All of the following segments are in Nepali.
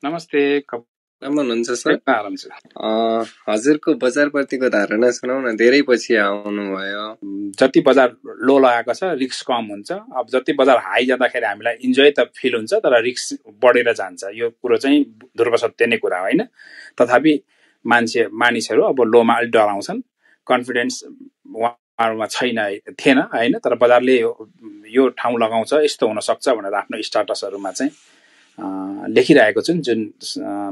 नमस्ते। राम्रो हुनुहुन्छ सर? आराम छ। हजुरको बजारप्रतिको धारणा सुनाउ न। धेरै पछि आउनुभयो। जति बजार लो लगाएको छ रिस्क कम हुन्छ। अब जति बजार हाई जाँदाखेरि हामीलाई इन्जोय त फिल हुन्छ, तर रिस्क बढेर जान्छ। यो कुरो चाहिँ ध्रुव सत्य नै कुरा होइन। तथापि मानिसहरू अब लोमा अलिक डराउँछन्। कन्फिडेन्स उहाँहरूमा थिएन होइन। तर बजारले यो ठाउँ लगाउँछ, यस्तो हुन सक्छ भनेर आफ्नो स्टाटसहरूमा चाहिँ लेखिरहेको छु, जुन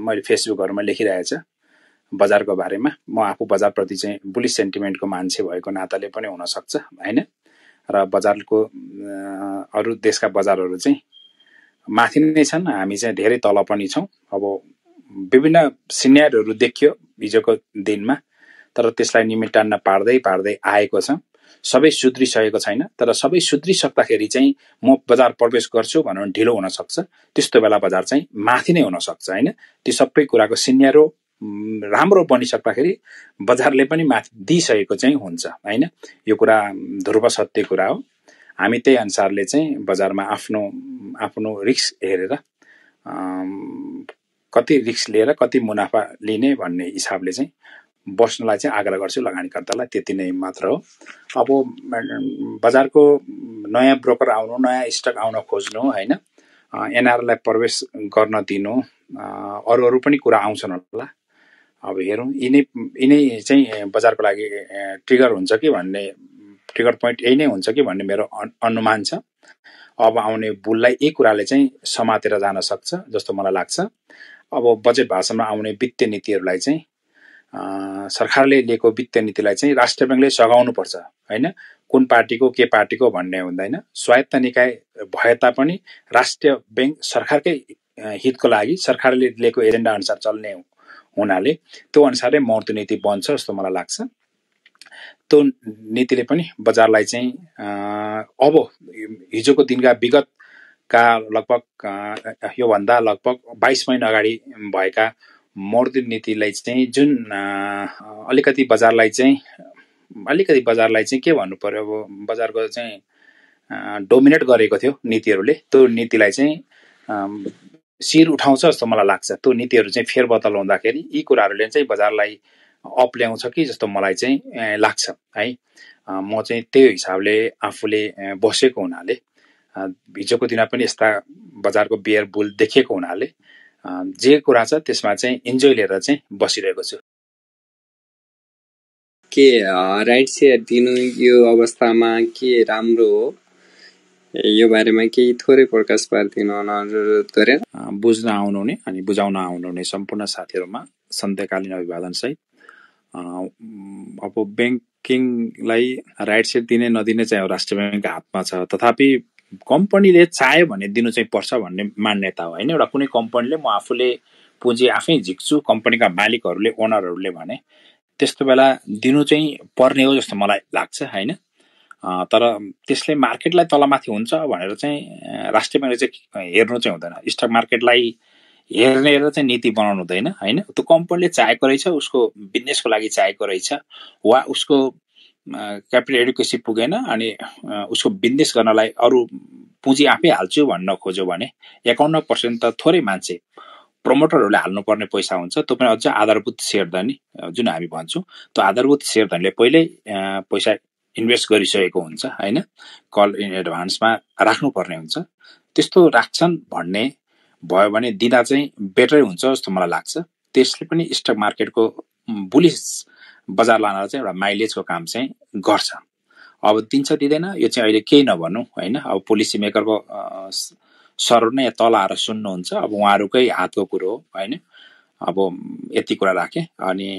मैले फेसबुकहरुमा लेखिरहेको छ बजारको बारेमा। म आफू बजारप्रति चाहिँ बुलिस सेन्टिमेन्टको मान्छे भएको नाताले पनि हुन सक्छ हैन। र बजारको अरु देशका बजारहरू चाहिँ माथि नै छन्, हामी चाहिँ धेरै तल पनि छौं। अब विभिन्न सिनेरियोहरु देखियो हिजोको दिनमा, तर त्यसलाई निमित्तान्न पार्दै आएको छ। सबै सुध्रिसकेको छैन, तर सबै सुध्रिसक्दाखेरि चाहिँ म बजार प्रवेश गर्छु भनेर ढिलो हुन सक्छ। त्यस्तो बेला बजार चाहिँ माथि नै हुन सक्छ हैन। ती सबै कुराको सिनेरियो राम्रो बनिसक्दाखेरि बजारले पनि माथि दिइसकेको चाहिँ हुन्छ हैन। यो कुरा ध्रुव सत्य कुरा हो। हामी त्यही अनुसारले चाहिँ बजारमा आफ्नो रिस्क हेरेर कति रिस्क लिएर कति मुनाफा लिने भन्ने हिसाबले चाहिँ बस्नलाई चाहिँ आग्रह गर्छु लगानीकर्तालाई। त्यति नै मात्र हो। अब बजारको नयाँ ब्रोकर आउनु, नयाँ स्टक आउन खोज्नु हैन, एनआरलाई प्रवेश गर्न दिनु, अरु पनि कुरा आउँछन् होला। अब हेरौं यिनै चाहिँ बजारको लागि ट्रिगर हुन्छ कि भन्ने, ट्रिगर पोइन्ट यही नै हुन्छ कि भन्ने मेरो अनुमान छ। अब आउने बुललाई यही कुराले चाहिँ समातेर जान सक्छ जस्तो मलाई लाग्छ। अब बजेट भाषणमा आउने वित्तीय नीतिहरूलाई चाहिँ सरकारले लिएको वित्तीय नीतिलाई चाहिँ राष्ट्रिय बैंकले सघाउनु पर्छ हैन। कुन पार्टीको के पार्टीको भन्ने हुँदैन। स्वायत्त निकाय भए तापनि राष्ट्रिय बैंक सरकारकै हितको लागि सरकारले लिएको एजेन्डा अनुसार चल्ने हुनाले त्यो अनुसारले मौद्रिक नीति बन्छ जस्तो मलाई लाग्छ। त्यो नीतिले पनि बजारलाई चाहिँ अब हिजोको दिनका विगतका लगभग यो भन्दा लगभग 22 महिना अगाडि भएका मौद्रिक नीतिलाई चाहिँ जुन अलिकति बजारलाई चाहिँ के भन्नु पर्यो, अब बजारको चाहिँ डोमिनेट गरेको थियो नीतिहरूले, त्यो नीतिलाई चाहिँ शिर उठाउँछ जस्तो मलाई लाग्छ। त्यो नीतिहरू चाहिँ फेरबदल हुँदाखेरि यी कुराहरूले चाहिँ बजारलाई अप ल्याउँछ कि जस्तो मलाई चाहिँ लाग्छ है। म चाहिँ त्यही हिसाबले आफूले बसेको हुनाले, हिजोको दिनमा पनि यस्ता बजारको बियर बुल देखेको हुनाले जे कुरा छ त्यसमा चाहिँ इन्जोय लिएर चाहिँ बसिरहेको छु। के राइट सेयर दिनु यो अवस्थामा के राम्रो हो, यो बारेमा केही थोरै प्रकाश पारिदिनु अनुरोध गरे। बुझ्न आउनुहुने अनि बुझाउन आउनुहुने सम्पूर्ण साथीहरुमा सन्ध्यकालीन अभिवादन सहित अब बैंकिङलाई राइट सेयर दिने नदिने चाहिँ राष्ट्रिय बैंकको हातमा छ। तथापि कम्पनीले चाह्यो भने दिनु चाहिँ पर्छ भन्ने मान्यता हो हैन। एउटा कुनै कम्पनीले म आफूले पुँजी आफै झिक्छु, कम्पनीका मालिकहरूले ओनरहरूले भने त्यस्तो बेला दिनु चाहिँ पर्ने हो जस्तो मलाई लाग्छ हैन। तर त्यसले मार्केटलाई तलमाथि हुन्छ भनेर चाहिँ राष्ट्रिय बैंकले चाहिँ हेर्नु चाहिँ हुँदैन। स्टक मार्केटलाई हेरेर चाहिँ नीति बनाउनु हुँदैन हैन। त्यो कम्पनीले चाहेको रहेछ, उसको बिजनेसको लागि चाहेको रहेछ, वा उसको क्यापिटल एडुकेसी पुगेन अनि उसको बिजनेस गर्नलाई अरु पुँजी आफै हाल्छु भन्न खोज्यो भने 51% त थोरै मान्छे प्रमोटरहरूले हाल्नुपर्ने पैसा हुन्छ। त्यो पनि अझ आधारभूत शेयरधनी जुन हामी भन्छौं, त्यो आधारभूत शेयरधनीले पहिल्यै पैसा इन्भेस्ट गरिसकेको हुन्छ हैन। कल इन एडभान्समा राख्नुपर्ने हुन्छ। त्यस्तो राख्छन् भन्ने भयो भने दिँदा चाहिँ बेटरै हुन्छ जस्तो मलाई लाग्छ। त्यसले पनि स्टक मार्केटको बुलिस बजार लान चाहिँ एउटा माइलेजको काम चाहिँ गर्छ। अब दिन्छ दिँदैन यो चाहिँ अहिले केही नभनौं हैन। अब पोलिसी मेकरको सरहरु नै तल आएर सुन्नुहुन्छ, अब उहाँहरुकै हातको कुरो हो हैन। अब यति कुरा राखे अनि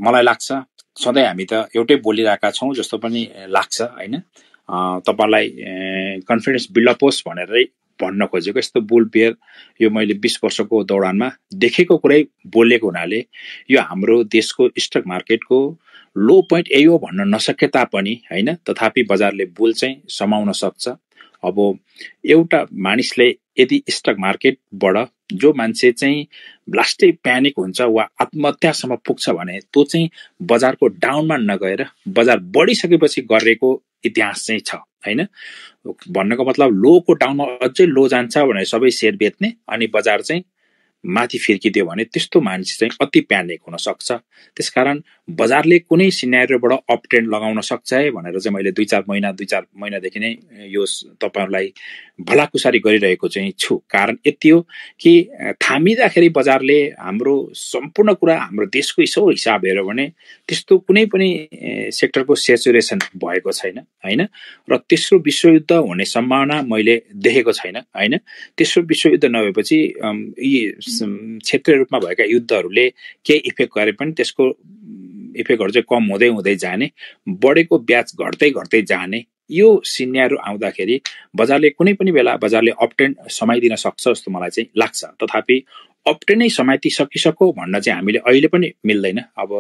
मलाई लाग्छ सधैँ हामी त एउटै बोलिरहेका छौं जस्तो पनि लाग्छ हैन। तपाईलाई कन्फिडेन्स बिल्डअप होस् भनेरै भन्न खोजेको। यस्तो बुल बियर यो मैले 20 वर्षको दौडानमा देखेको कुरै बोलेको हुनाले यो हाम्रो देशको स्टक मार्केटको लो पोइन्ट यही हो भन्न नसके तापनि हैन, तथापि बजारले बुल चाहिँ समाउन सक्छ। अब एउटा मानिसले यदि स्टक मार्केटबाट जो मान्छे चाहिँ ब्लास्टै प्यानिक हुन्छ वा आत्महत्यासम्म पुग्छ भने त्यो चाहिँ बजारको डाउनमा नगएर बजार बढिसकेपछि गरेको इतिहास चाहिँ छ हैन। भन्नको मतलब लोको डाउनमा अझै लो जान्छ भने सबै शेयर बेच्ने अनि बजार चाहिँ माथि फिर्किदियो भने त्यस्तो मान्छे चाहिँ अति प्यानिक हुन सक्छ। त्यसकारण बजारले कुनै सिनेरियोबाट अप ट्रेन्ड लगाउन सक्छ है भनेर चाहिँ मैले 2-4 महिनादेखि नै यो तपाईहरुलाई भलाकुसारी गरिरहेको चाहिँ छु। कारण यति हो कि थामिदाखेरि बजारले हाम्रो सम्पूर्ण कुरा हाम्रो देशको हिसाब हेर्यो भने त्यस्तो कुनै पनि सेक्टरको सेचुरेसन भएको छैन हैन। र तेस्रो विश्वयुद्ध हुने सम्भावना मैले देखेको छैन हैन। तेस्रो विश्वयुद्ध नभएपछि यी क्षेत्रीय रूपमा भएका युद्धहरूले केही इफेक्ट गरे पनि त्यसको इफेक्टहरु चाहिँ कम हुँदै हुँदै जाने, बढेको ब्याज घट्दै जाने यो सिनेरियो आउँदाखेरि बजारले कुनै पनि बेला बजारले अपट्रेन्ड समाइदिन सक्छ जस्तो मलाई चाहिँ लाग्छ। तथापि अपट्रेन्ड नै समाति सकिसक्यो भन्न चाहिँ हामीले अहिले पनि मिल्दैन। अब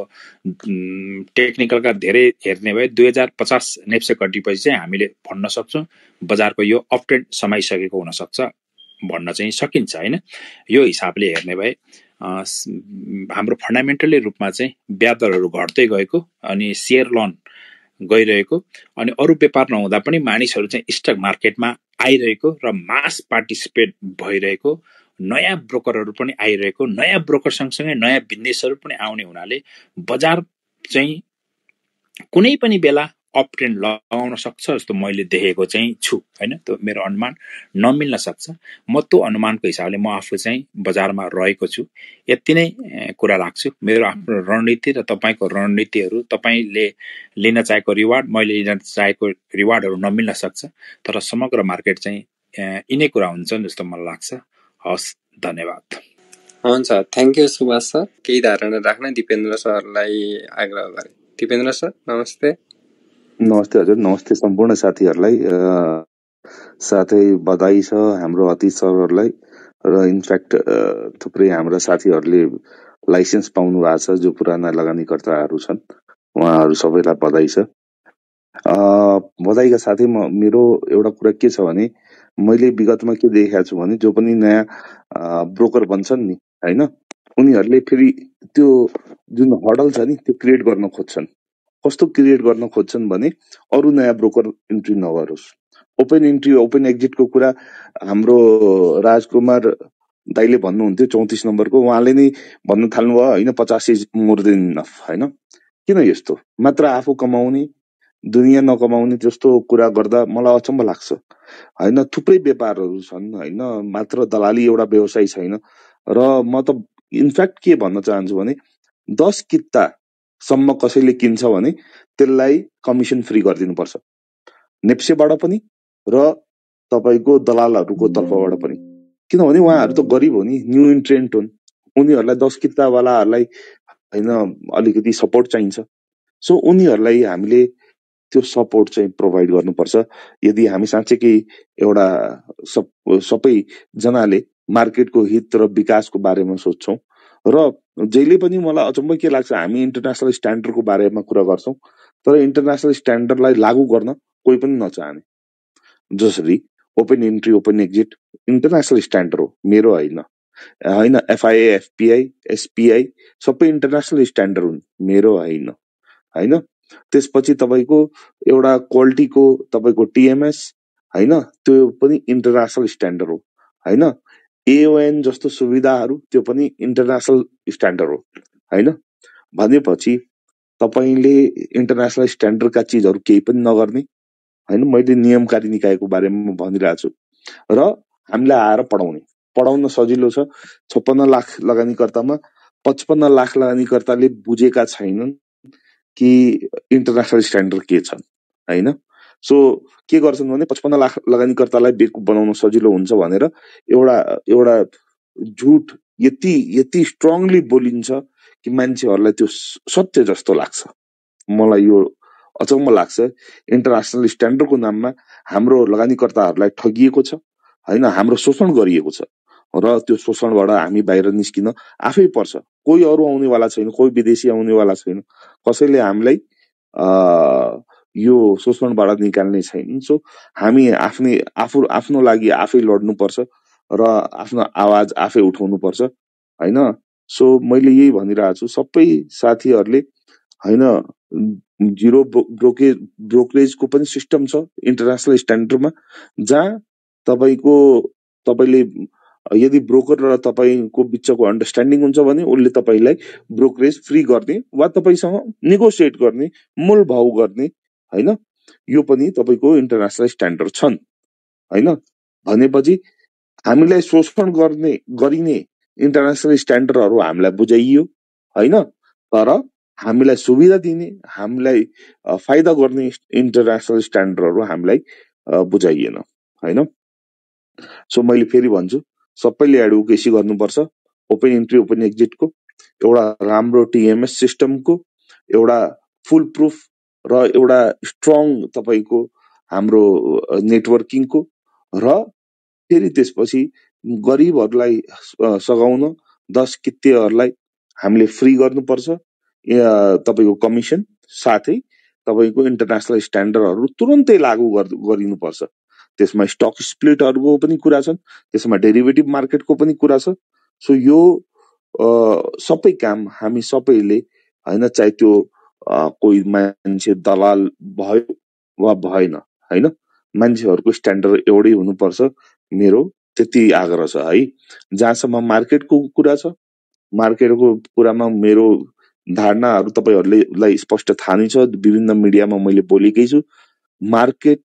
टेक्निकलका धेरै हेर्ने भए 2050 नेप्से कटेपछि चाहिँ हामीले भन्न सक्छौं बजारको यो अपट्रेन्ड समाइसकेको हुन सक्छ भन्न चाहिँ सकिन्छ हैन। यो हिसाबले हेर्ने भए हाम्रो फन्डामेन्टली रूपमा चाहिँ ब्याज दरहरु घट्दै गएको अनि शेयर लोन गइरहेको अनि अरु व्यापार नहुँदा पनि मानिसहरु चाहिँ स्टक मार्केटमा आइरहेको र मास पार्टिसिपेट भइरहेको, नयाँ ब्रोकरहरु पनि आइरहेको, नयाँ ब्रोकर सँगसँगै नयाँ बिजनेसहरु पनि आउने हुनाले बजार चाहिँ कुनै पनि बेला अप ट्रेन्ड लगाउन सक्छ जस्तो मैले देखेको चाहिँ छु हैन। त्यो मेरो अनुमान नमिल्न सक्छ। म त्यो अनुमानको हिसाबले म आफू चाहिँ बजारमा रहेको छु। यति नै कुरा राख्छु। मेरो आफ्नो रणनीति र तपाईको रणनीतिहरु, तपाईले लिन चाहेको रिवार्ड, मैले लिन चाहेको रिवार्डहरु नमिल्न सक्छ। तर समग्र मार्केट चाहिँ यिनै कुरा हुन्छन् जस्तो मलाई लाग्छ। हस्, धन्यवाद। हुन्छ, थ्यांक यू सुभाष सर। केही धारणा राख्न दिपेन्द्र सरलाई आग्रह गरे। दिपेन्द्र सर नमस्ते। नमस्ते हजुर, नमस्ते सम्पूर्ण साथीहरुलाई। साथै बधाई छ हाम्रो अतिथि सरहरुलाई र इनफ्याक्ट थुप्रै हाम्रा साथीहरुले लाइसेन्स पाउनु भएको छ जो पुराना लगानीकर्ताहरु छन्, उहाँहरु सबैलाई बधाई छ। बधाईका साथै मेरो एउटा कुरा के छ भने मैले विगतमा के देखेको छु भने जो पनि नयाँ ब्रोकर बन्छन् नि हैन, उनीहरुले फेरि त्यो जुन हडल छ नि त्यो क्रिएट गर्न खोज्छन्। कस्तो क्रिएट गर्न खोज्छन् भने अरु नयाँ ब्रोकर इन्ट्री नगरोस्। ओपन इन्ट्री ओपन एक्जिटको कुरा हाम्रो राजकुमार दाइले भन्नुहुन्थ्यो 34 नम्बरको, उहाँले नै भन्न थाल्नु भयो हैन 50 इज मोर देन इनफ हैन। किन यस्तो मात्र आफू कमाउने दुनिया नकमाउने जस्तो कुरा गर्दा मलाई अचम्म लाग्छ हैन। थुप्रै व्यापारहरु छन् हैन, मात्र दलाली एउटा व्यवसाय छैन। र म त इनफ्याक्ट के भन्न चाहन्छु भने 10 किता सम्म कसैले किन्छ भने त्यसलाई कमिसन फ्री गरिदिनु पर्छ, नेप्सेबाट पनि र तपाईको दलालहरुको तर्फबाट पनि। किनभने उहाँहरु त गरिब हो नि, न्यू इन्ट्रेन्ट हुन्, उनीहरुलाई 10 किता वालाहरुलाई हैन अलिकति सपोर्ट चाहिन्छ। सो उनीहरुलाई हामीले त्यो सपोर्ट चाहिँ प्रोभाइड गर्नुपर्छ। यदि हामी साँच्चै एउटा सबै जनाले मार्केटको हित र विकासको बारेमा सोच्छौं र जहिले पनि मलाई अचम्म के लाग्छ, हामी इन्टरनेशनल स्ट्यान्डर्डको बारेमा कुरा गर्छौं तर इन्टरनेशनल स्ट्यान्डर्डलाई लागू गर्न कोही पनि नचाहने। जसरी open entry open exit international standard हो, मेरो हैन हैन। एफआईए एफपीआई एसपीआई सबै इन्टरनेशनल स्ट्यान्डर्ड हुन्, मेरो हैन हैन। त्यसपछि तपाईको एउटा क्वालिटीको तपाईको टीएमएस हैन, त्यो पनि इन्टरनेशनल स्ट्यान्डर्ड हो हैन। एओएन जस्तो सुविधाहरु त्यो पनि इन्टरनेशनल स्ट्यान्डर्ड हो हैन। भनेपछि तपाईले इन्टरनेशनल स्ट्यान्डर्डका चीजहरु केही पनि नगर्ने हैन। मैले नियमकारी निकायको बारेमा भनिरहेको छु र हामीलाई आएर पढाउन सजिलो छ। 56 लाख लगानीकर्तामा 55 लाख लगानीकर्ताले बुझेका छैनन् कि इन्टरनेशनल स्ट्यान्डर्ड के छन् हैन। सो के गर्छन् भने 55 लाख लगानीकर्तालाई बेवकुफ बनाउन सजिलो हुन्छ भनेर एउटा झुट यति स्ट्रङली बोलिन्छ कि मान्छेहरुलाई त्यो सत्य जस्तो लाग्छ। मलाई यो अचम्म लाग्छ। इन्टरनेशनल स्ट्यान्डर्डको नाममा हाम्रो लगानीकर्ताहरुलाई ठगिएको छ हैन, हाम्रो शोषण गरिएको छ र त्यो शोषणबाट हामी बाहिर निस्किन आफै पर्छ। कोही अरु आउनेवाला छैन, कोही विदेशी आउनेवाला छैन, कसैले हामीलाई यो शोषणबाट निकाल्ने छैन। सो हामी आफ्नो लागि आफै लड्नुपर्छ र आफ्नो आवाज आफै उठाउनुपर्छ हैन। सो मैले यही भनिरहेको छु, सबै साथीहरुले हैन, जिरो ब्रोकरेजको पनि सिस्टम छ इन्टरनेसनल स्ट्यान्डर्डमा, जहाँ तपाईँले यदि ब्रोकर र तपाईँको बिचको अन्डरस्ट्यान्डिङ हुन्छ भने उसले तपाईँलाई ब्रोकरेज फ्री गर्ने वा तपाईँसँग नेगोसिएट गर्ने, मोल भाउ गर्ने, हैन, यो पनि तपाईँको इन्टरनेसनल स्ट्यान्डर्ड छन्, हैन। भनेपछि हामीलाई शोषण गरिने इन्टरनेसनल स्ट्यान्डर्डहरू हामीलाई बुझाइयो, हैन, तर हामीलाई सुविधा दिने, हामीलाई फाइदा गर्ने इन्टरनेसनल स्ट्यान्डर्डहरू हामीलाई बुझाइएन, हैन। सो मैले फेरि भन्छु, सबैले एडभोकेसी गर्नुपर्छ, ओपन इन्ट्री ओपन एक्जिटको, एउटा राम्रो टिएमएस सिस्टमको, एउटा फुल प्रुफ र एउटा स्ट्रङ तपाईँको हाम्रो नेटवर्किङको, र फेरि त्यसपछि गरिबहरूलाई सघाउन 10 कित्तेहरूलाई हामीले फ्री गर्नुपर्छ तपाईँको कमिसन, साथै तपाईँको इन्टरनेसनल स्ट्यान्डर्डहरू तुरन्तै लागू गरिनुपर्छ। त्यसमा स्टक स्प्लिटहरूको पनि कुरा छन्, त्यसमा डेरिभेटिभ मार्केटको पनि कुरा छ। सो यो सबै काम हामी सबैले, हैन, चाहे त्यो कोही मान्छे दलाल भयो वा भएन, हैन, मान्छेहरूको स्ट्यान्डर्ड एउटै हुनुपर्छ, मेरो त्यति आग्रह छ है। जहाँसम्म मार्केटको कुरा छ, मार्केटको कुरामा मेरो धारणाहरू तपाईहरुलाई स्पष्ट थाहा नै छ, विभिन्न मिडियामा मैले बोलेकै छु। मार्केट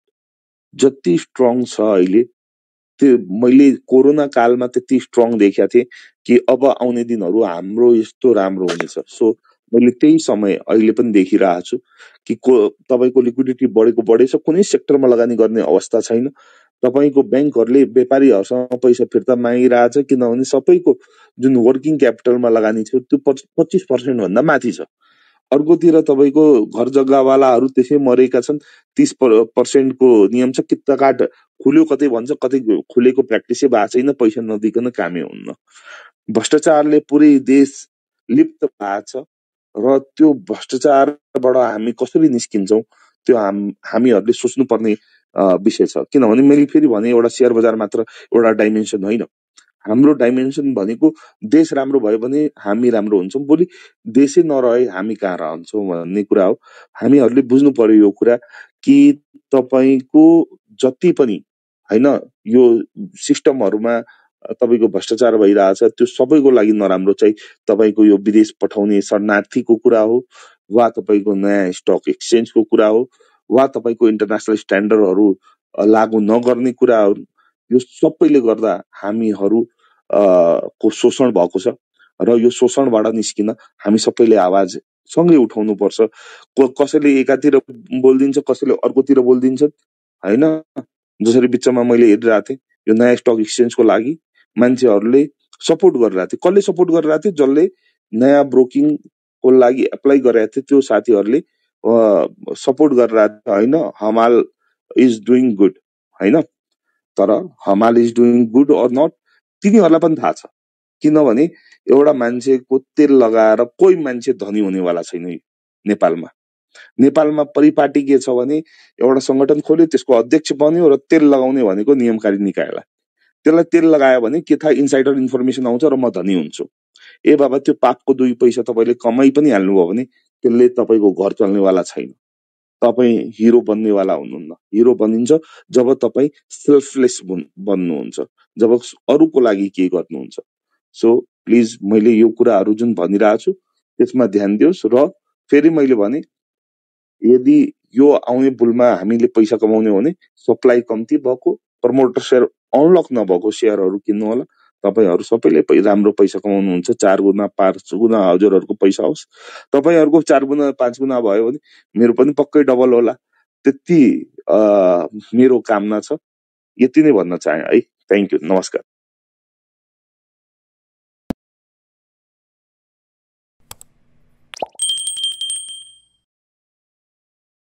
जति स्ट्रङ छ अहिले, त्यो मैले कोरोना कालमा त्यति स्ट्रङ देखेको थिएँ कि अब आउने दिनहरू हाम्रो यस्तो राम्रो हुनेछ। सो मैले त्यही समय अहिले पनि देखिरहेको छु कि तपाईको लिक्विडिटी बढेछ, कुनै सेक्टरमा लगानी गर्ने अवस्था छैन। तपाईको बैंकहरूले व्यापारीहरूसँग पैसा फिर्ता मागिरहेछ, किनभने सबैको जुन वर्किङ क्यापिटलमा लगानी छ त्यो 25% भन्दा माथि छ। अर्कोतिर तपाईको घर जग्गावालाहरू त्यसै मरेका छन्, 30% को नियम छ, किता काट खुल्यो कतै भन्छ, कतै खुलेको प्र्याक्टिसै भएको छैन, पैसा नदिकन कामै हुन्न। भ्रष्टाचारले पुरै देश लिप्त भएको छ र त्यो भ्रष्टाचारबाट हामी कसरी निस्किन्छौं त्यो हामीहरूले सोच्नुपर्ने विषय छ। किनभने मैले फेरि भने, एउटा शेयर बजार मात्र एउटा डाइमेन्सन होइन, हाम्रो डाइमेन्सन भनेको देश राम्रो भयो भने हामी राम्रो हुन्छौं, भोलि देशै नरहे हामी कहाँ रहन्छौं भन्ने कुरा हो। हामीहरूले बुझ्नु पर्यो यो कुरा कि तपाईको जति पनि, हैन, यो सिस्टमहरुमा तपाईको भ्रष्टाचार भइरहेछ, त्यो सबैको लागि नराम्रो चाहिँ तपाईको यो विदेश पठाउने शरणार्थीको कुरा हो, वा तपाईको नयाँ स्टक एक्सचेन्जको कुरा हो, वा तपाईको इन्टरनेसनल स्ट्यान्डर्डहरू लागू नगर्ने कुराहरू, यो सबैले गर्दा हामीहरू को शोषण भएको छ र यो शोषणबाट निस्किन हामी सबैले आवाज सँगै उठाउनु पर्छ। कसैले एकातिर बोल्दिन्छ, कसैले अर्कोतिर बोल्दिन्छन्, हैन। जसरी बिचमा मैले हेरिरहेको थिएँ, यो नयाँ स्टक एक्सचेन्जको लागि मान्छेहरूले सपोर्ट गरिरहेको थियो। कसले सपोर्ट गरिरहेको थियो? जसले नयाँ ब्रोकिङको लागि एप्लाई गरेको थियो त्यो साथीहरूले सपोर्ट गरिरहेको थियो, हैन। हमाल इज डुइङ गुड, हैन। तर हमाल is doing good or not तिनीहरूलाई पनि थाहा छ, किनभने एउटा मान्छेको तेल लगाएर कोही मान्छे धनी हुनेवाला छैन नेपालमा। नेपालमा परिपाटी के छ भने, एउटा संगठन खोल्यो, त्यसको अध्यक्ष बन्यो र तेल लगाउने भनेको नियमकारी निकायलाई। त्यसलाई तेल लगायो भने के थाहा, इन्साइडर इन्फर्मेसन आउँछ र म धनी हुन्छु। ए बाबा, त्यो पापको 2 पैसा तपाईले कमाइ पनि हाल्नुभयो भने त्यसले तपाईको घर चल्नेवाला छैन। तपाई हिरो बन्नेवाला हुनुहुन्न। हिरो बनिन्छ जब तपाई सेल्फलेस बन्नुहुन्छ, जब अरूको लागि के गर्नुहुन्छ। सो प्लिज मैले यो कुराहरू जुन भनिरहेको छु त्यसमा ध्यान दियोस्। र फेरि मैले भने, यदि यो आउने बुलमा हामीले पैसा कमाउने हो भने सप्लाई कम्ती भएको, प्रमोटर शेयर अनलक नभएको शेयरहरू किन्नु होला। तपाईहरु सबैले राम्रो पैसा कमाउनुहुन्छ, 4 गुना 5 गुना हजुरहरुको पैसा होस्। तपाईहरुको 4 गुना 5 गुना भयो भने मेरो पनि पक्कै डबल होला। त्यति मेरो कामना छ। यति नै भन्न चाहे है। थ्यांक यू, नमस्कार।